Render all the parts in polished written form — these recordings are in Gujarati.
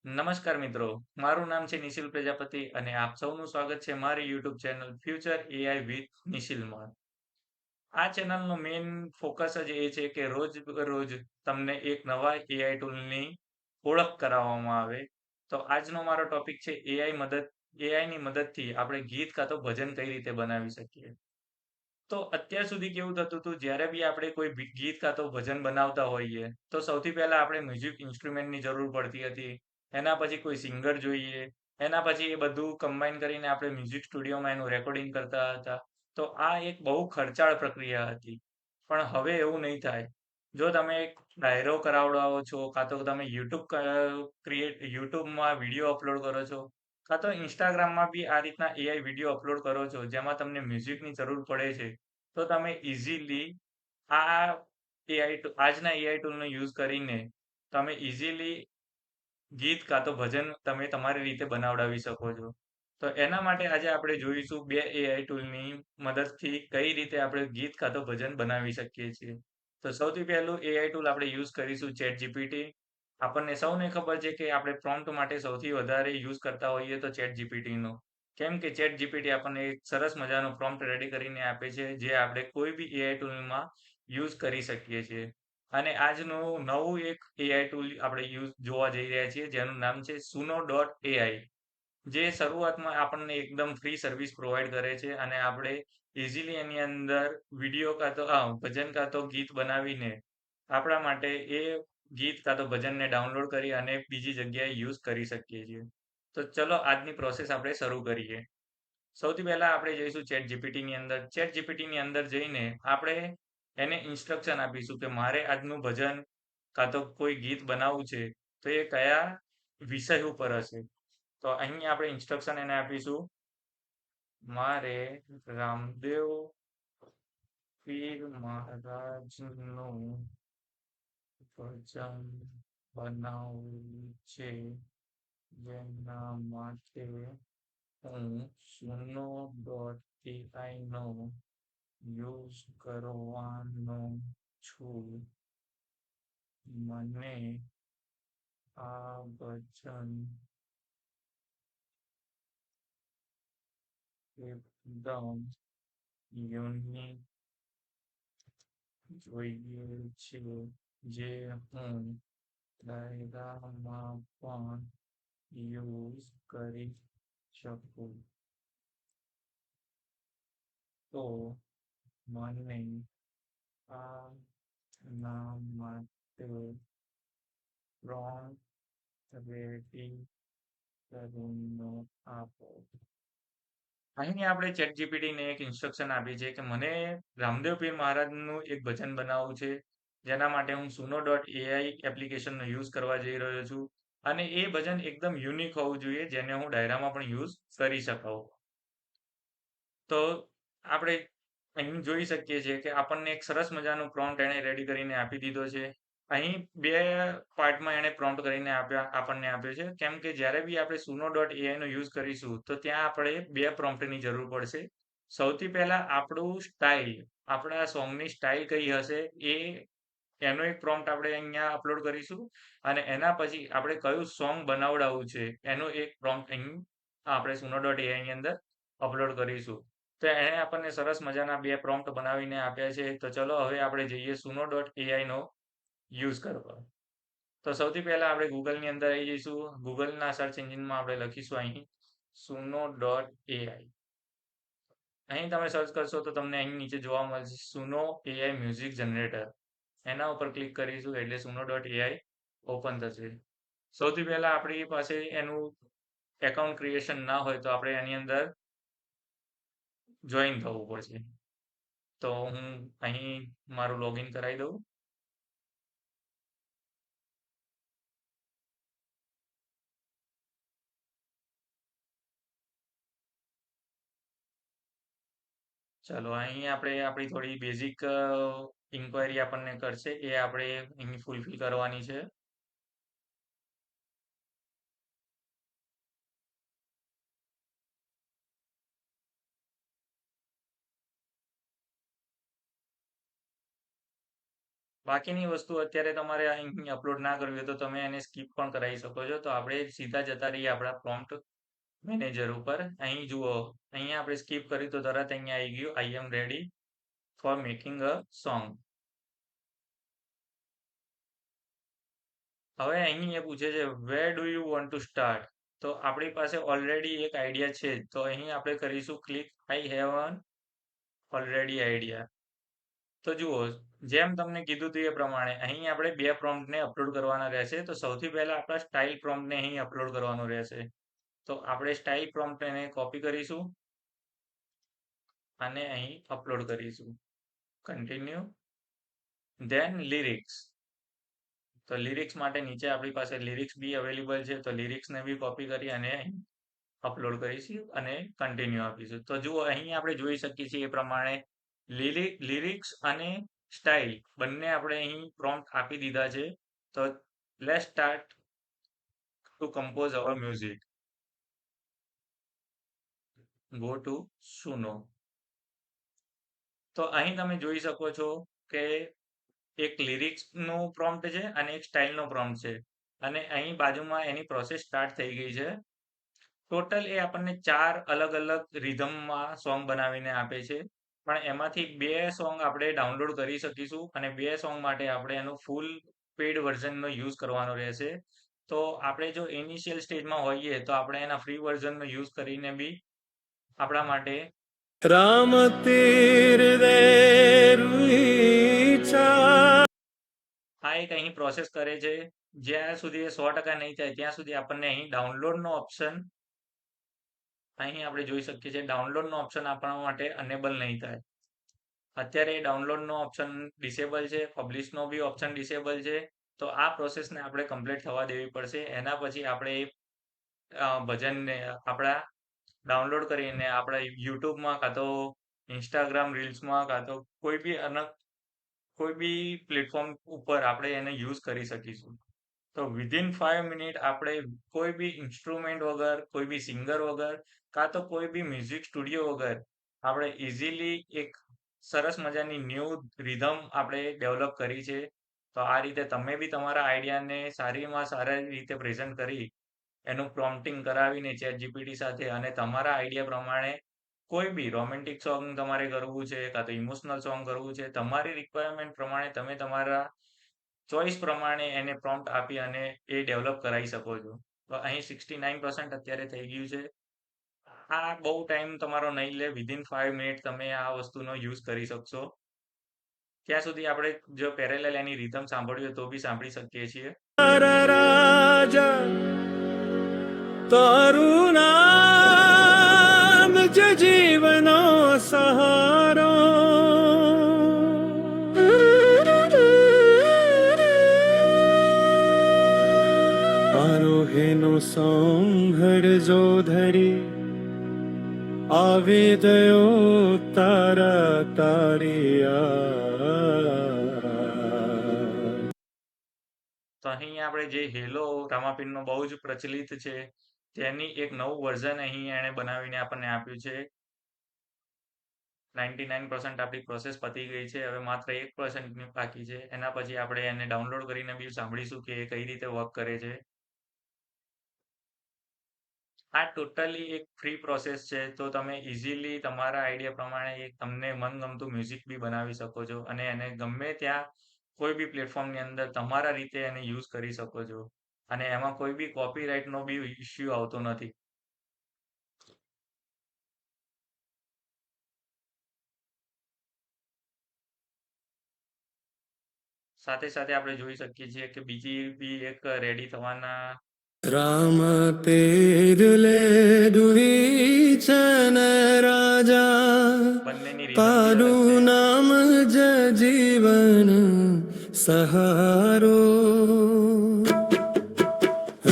નમસ્કાર મિત્રો, મારું નામ છે નિશિલ પ્રજાપતિ અને આપ સૌનું સ્વાગત છે મારી YouTube channel future AI with નિશિલમાં. આ ચેનલનો મેઇન ફોકસ જ એ છે કે રોજ રોજ તમને એક નવા એઆઈ ટૂલની ઓળખ કરાવવામાં આવે. તો આજનો મારો ટોપિક છે એઆઈની મદદથી આપણે ગીત કાં તો ભજન કઈ રીતે બનાવી શકીએ. તો અત્યાર સુધી કેવું થતું હતું જ્યારે બી આપણે કોઈ ગીત કાં તો ભજન બનાવતા હોઈએ તો સૌથી પહેલા આપણે મ્યુઝિક ઇન્સ્ટ્રુમેન્ટની જરૂર પડતી હતી. એના પછી કોઈ સિંગર જોઈએ. એના પછી એ બધું કમ્બાઈન કરીને આપણે મ્યુઝિક સ્ટુડિયોમાં એનું રેકોર્ડિંગ કરતા હતા. તો આ એક બહુ ખર્ચાળ પ્રક્રિયા હતી. પણ હવે એવું નહીં થાય. જો તમે એક ડાયરો કરાવડાવો છો કાં તો તમે યુટ્યુબમાં વિડીયો અપલોડ કરો છો કાં તો ઇન્સ્ટાગ્રામમાં બી આ રીતના એઆઈ વિડીયો અપલોડ કરો છો જેમાં તમને મ્યુઝિકની જરૂર પડે છે તો તમે ઇઝીલી આ આજના એઆઈ ટૂલનો યુઝ કરીને તમે ઇઝીલી ગીત કાં તો ભજન તમે તમારી રીતે બનાવડાવી શકો છો. તો એના માટે આજે આપણે જોઈશું બે એઆઈ ટૂલની મદદથી કઈ રીતે આપણે ગીત કાં તો ભજન બનાવી શકીએ છીએ. તો સૌથી પહેલું એઆઈ ટૂલ આપણે યુઝ કરીશું ચેટ જીપીટી. આપણને સૌને ખબર છે કે આપણે પ્રોમ્પ્ટ માટે સૌથી વધારે યુઝ કરતા હોઈએ તો ચેટ જીપીટીનો. કેમ કે ચેટ જીપીટી આપણને એક સરસ મજાનો પ્રોમ્પ્ટ રેડી કરીને આપે છે જે આપણે કોઈ બી એઆઈ ટૂલમાં યુઝ કરી શકીએ છીએ. અને આજનું નવું એક એઆઈ ટૂલ આપણે જોવા જઈ રહ્યા છીએ જેનું નામ છે suno.ai, જે શરૂઆતમાં આપણને એકદમ ફ્રી સર્વિસ પ્રોવાઈડ કરે છે અને આપણે ઇઝીલી એની અંદર વિડીયો કાં તો ભજન કાં તો ગીત બનાવીને આપણા માટે એ ગીત કાં તો ભજનને ડાઉનલોડ કરી અને બીજી જગ્યાએ યુઝ કરી શકીએ છીએ. તો ચલો આજની પ્રોસેસ આપણે શરૂ કરીએ. સૌથી પહેલા આપણે જઈશું ચેટ જીપીટીની અંદર. ચેટ જીપીટીની અંદર જઈને આપણે એને ઇન્સ્ટ્રક્શન આપીશું કે મારે આજનું ભજન કાં તો કોઈ ગીત બનાવવું છે તો એ કયા વિષય ઉપર હશે. તો અહીં આપણે ઇન્સ્ટ્રક્શન એને આપીશું, મારે રામદેવ પીર મહારાજનું ભજન બનાવવું છે જેના માટે હું suno.ai નો યુઝ કરવાનો છું. મને આ ભજન એકદમ યુનિક જોઈએ છે જે હું ડાયરામાં પણ યુઝ કરી શકું. તો મને આ નામ માટે પ્રોમ્પ્ટ રેડી કરીને આપો. અહીં આપણે ચેટ જીપીટીને એક ઇન્સ્ટ્રક્શન આપી છે કે મને રામદેવ પીર મહારાજનું એક ભજન બનાવવું છે જેના માટે હું suno.ai એપ્લિકેશનનો યુઝ કરવા જઈ રહ્યો છું અને એ ભજન એકદમ યુનિક હોવું જોઈએ જેને હું ડાયરામાં પણ યુઝ કરી શકું. તો આપણે અહીં જોઈ શકીએ છીએ કે આપણને એક સરસ મજાનો પ્રોમ્પ્ટ એણે રેડી કરીને આપી દીધો છે. અહીં બે પાર્ટમાં એણે પ્રોમ્પ્ટ કરીને આપણને આપ્યો છે કેમ કે જ્યારે બી આપણે suno.ai નો યુઝ કરીશું તો ત્યાં આપણે બે પ્રોમ્પ્ટની જરૂર પડશે. સૌથી પહેલા આપણું સ્ટાઇલ, આપણા સોંગની સ્ટાઇલ કઈ હશે એનો એક પ્રોમ્પ્ટ આપણે અહીંયા અપલોડ કરીશું અને એના પછી આપણે કયું સોંગ બનાવડાવવું છે એનો એક પ્રોમ્પ્ટ અહીં આપણે suno.ai ની અંદર અપલોડ કરીશું. તો એણે આપણને સરસ મજાના બે પ્રોમ્પ્ટ બનાવીને આપ્યા છે. તો ચલો હવે આપણે જઈએ suno.ai નો યુઝ કરવા. તો સૌથી પહેલા આપણે ગૂગલની અંદર આવી જઈશું. ગૂગલના સર્ચ એન્જિનમાં આપણે લખીશું અહીં suno.ai. અહીં તમે સર્ચ કરશો તો તમને અહીં નીચે જોવા મળશે સુનો એઆઈ મ્યુઝિક જનરેટર. એના ઉપર ક્લિક કરીશું એટલે suno.ai ઓપન થશે. સૌથી પહેલા આપણી પાસે એનું એકાઉન્ટ ક્રિએશન ના હોય તો આપણે એની અંદર જોઈન થવું પડશે. તો હું અહીં મારું લોગિન કરાવી દઉં. ચલો અહીં આપણે આપણી થોડી બેઝિક ઇન્ક્વાયરી આપણને કરશે એ આપણે અહીં ફૂલફિલ કરવાની છે. બાકીની વસ્તુ અત્યારે તમારે અહીં અપલોડ ના કરવી હોય તો તમે એને સ્કીપ પણ કરાવી શકો છો. તો આપણે સીધા જતા રહીએ આપણા પ્રોમ્પ્ટ મેનેજર ઉપર. અહીં જુઓ, અહીંયા આપણે સ્કીપ કરી તો તરત અહીંયા આવી ગયું I am ready for making a song. હવે અહીં એ પૂછે છે where do you want to start. તો આપણી પાસે ઓલરેડી એક આઈડિયા છે, તો અહીં આપણે કરીશું click I have an already idea. તો જુઓ, જેમ તમને કીધું હતું એ પ્રમાણે અહીં આપણે બે પ્રોમ્પ્ટને અપલોડ કરવાના રહેશે. તો સૌથી પહેલા આપણા સ્ટાઇલ પ્રોમ્પ્ટને અહીં અપલોડ કરવાનો રહેશે. તો આપણે સ્ટાઇલ પ્રોમ્પ્ટને કોપી કરીશું અને અહીં અપલોડ કરીશું. કન્ટિન્યુ. Then lyrics. તો લિરિક્સ માટે નીચે આપણી પાસે લિરિક્સ બી અવેલેબલ છે, તો લિરિક્સને બી કોપી કરી અને અહીં અપલોડ કરીશું અને કન્ટિન્યુ આપીશું. તો જુઓ, અહીં આપણે જોઈ શકીએ છીએ એ પ્રમાણે લિરિક્સ અને સ્ટાઇલ બંને આપણે અહીં પ્રોમ્પ્ટ આપી દીધા છે. તો let's start to compose our music. Go to Suno. તો અહીં તમે જોઈ શકો છો કે એક લિરિક્સનું પ્રોમ્પ્ટ છે અને એક સ્ટાઇલનો પ્રોમ્પ્ટ છે, અને અહીં બાજુમાં એની પ્રોસેસ સ્ટાર્ટ થઈ ગઈ છે. ટોટલ એ આપણને 4 અલગ અલગ રિધમમાં સોંગ બનાવીને આપે છે, પણ એમાંથી 2 સોંગ આપણે ડાઉનલોડ કરી શકીશું અને 2 સોંગ માટે આપણે એનું ફૂલ પેડ વર્ઝનનો યુઝ કરવાનો રહેશે. તો આપણે જો ઇનિશિયલ સ્ટેજમાં હોઈએ તો આપણે એના ફ્રી વર્ઝનનો યુઝ કરીને બી આપણા માટે રામ તીર આ એક અહીં પ્રોસેસ કરે છે. જ્યાં સુધી એ 100% નહીં થાય ત્યાં સુધી આપણને અહીં ડાઉનલોડનો ઓપ્શન અહીં આપણે જોઈ શકીએ છીએ ડાઉનલોડનો ઓપ્શન આપણા માટે અનેબલ નહીં થાય. અત્યારે ડાઉનલોડનો ઓપ્શન ડિસેબલ છે, પબ્લિશનો બી ઓપ્શન ડિસેબલ છે. તો આ પ્રોસેસને આપણે કમ્પ્લીટ થવા દેવી પડશે. એના પછી આપણે ભજનને આપણા ડાઉનલોડ કરીને આપણા યુટ્યુબમાં કાં તો ઇન્સ્ટાગ્રામ રીલ્સમાં કાં તો કોઈ બી પ્લેટફોર્મ ઉપર આપણે એને યુઝ કરી શકીશું. તો વિધિન 5 મિનિટ આપણે કોઈ બી ઇન્સ્ટ્રુમેન્ટ વગર, કોઈ બી સિંગર વગર, કાં તો કોઈ બી મ્યુઝિક સ્ટુડિયો વગર આપણે ઇઝીલી એક સરસ મજાની ન્યૂ રિધમ આપણે ડેવલપ કરી છે. તો આ રીતે તમે બી તમારા આઈડિયાને સારીમાં સારી રીતે પ્રેઝન્ટ કરી એનું પ્રોમ્પ્ટિંગ કરાવીને ChatGPT સાથે અને તમારા આઈડિયા પ્રમાણે કોઈ બી રોમેન્ટિક સોંગ તમારે કરવું છે કાં તો ઇમોશનલ સોંગ કરવું છે, તમારી રિક્વાયરમેન્ટ પ્રમાણે તમે તમારા ચોઈસ પ્રમાણે એને પ્રોમ્પ્ટ આપી અને એ ડેવલપ કરાવી શકો છો. તો અહીં 69% અત્યારે થઈ ગયું છે. આ બહુ ટાઈમ તમારો નહીં લે. વિધિન 5 મિનિટ તમે આ વસ્તુનો યુઝ કરી શકશો. ત્યાં સુધી આપણે જો પેરેલલ એની રિધમ સાંભળવી હોય તો બી સાંભળી શકીએ છીએ. રાજા તારું નામ જ જીવનો સહારો, આરોહેનો સંભળજો ધરી આવે દયો તારા તારિયા. તો અહીં આપણે જે હેલો રામાપીરનો બહુ જ પ્રચલિત છે તેની એક નવું વર્ઝન અહીં એણે બનાવીને આપણને આપ્યું છે. 99% આપણી પ્રોસેસ પતી ગઈ છે. હવે માત્ર 1% બાકી છે. એના પછી આપણે એને ડાઉનલોડ કરીને બી સાંભળીશું કે એ કઈ રીતે વર્ક કરે છે. આ ટોટલી એક ફ્રી પ્રોસેસ છે. તો તમે ઇઝીલી તમારા આઈડિયા પ્રમાણે એક તમને મનગમતું મ્યુઝિક બી બનાવી શકો છો અને એને ગમે ત્યાં કોઈ બી પ્લેટફોર્મની અંદર તમારા રીતે એને યુઝ કરી શકો છો અને એમાં કોઈ બી કોપીરાઇટનો બી ઇશ્યુ આવતો નથી. સાથે સાથે આપણે જોઈ શકીએ છીએ કે બીજી બી એક રેડી થવાના રામ તેરુલે દુહિચન રાજા, બંનેની રીધમ બી અલગ છે. તારું નામ જ જીવન સહારો.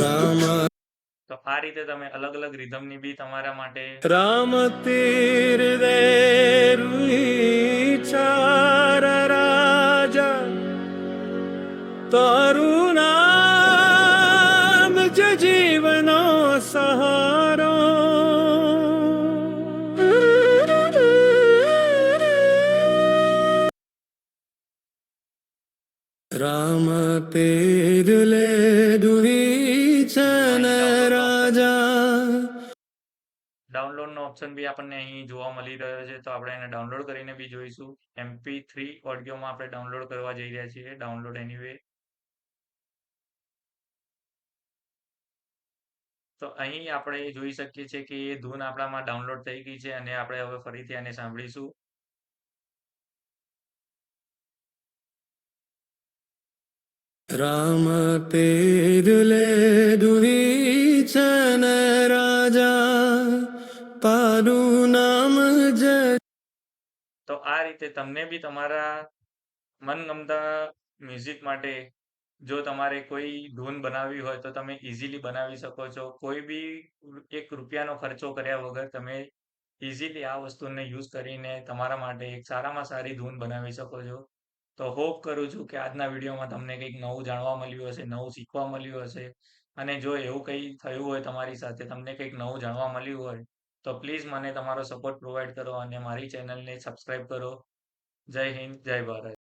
રામ તો આ રીતે તમે અલગ અલગ રિધમની બી તમારા માટે રામ તીર દે ચાર રાજા, તારું નામ જ જીવનો સહારો. દુહી છે ને રાજા ડાઉનલોડનો ઓપ્શન બી આપણને અહીં જોવા મળી રહ્યો છે, તો આપણે એને ડાઉનલોડ કરીને બી જોઈશું. MP3 ઓડિયોમાં આપણે ડાઉનલોડ કરવા જઈ રહ્યા છીએ. Download anyway. તો અહીં આપણે જોઈ શકીએ છીએ કે એ ધૂન આપણામાં ડાઉનલોડ થઈ ગઈ છે અને આપણે હવે ફરીથી આને સાંભળીશું. રામ તેરલે દુહી છે ને રાજા પારું નામ જય. તો આ રીતે તમને બી તમારા મનગમતા મ્યુઝિક માટે જો તમારે કોઈ ધૂન બનાવવી હોય તો તમે ઇઝીલી બનાવી શકો છો. કોઈ બી ₹1 ખર્ચો કર્યા વગર તમે ઇઝીલી આ વસ્તુને યુઝ કરીને તમારા માટે એક સારામાં સારી ધૂન બનાવી શકો છો. તો હોપ કરું છું કે આજના વિડીયોમાં તમને કંઈક નવું જાણવા મળ્યું હશે, નવું શીખવા મળ્યું હશે. અને જો એવું કંઈ થયું હોય તમારી સાથે, તમને કંઈક નવું જાણવા મળ્યું હોય, તો પ્લીઝ મને તમારો સપોર્ટ પ્રોવાઈડ કરો અને મારી ચેનલને સબસ્ક્રાઈબ કરો. જય હિન્દ, જય ભારત.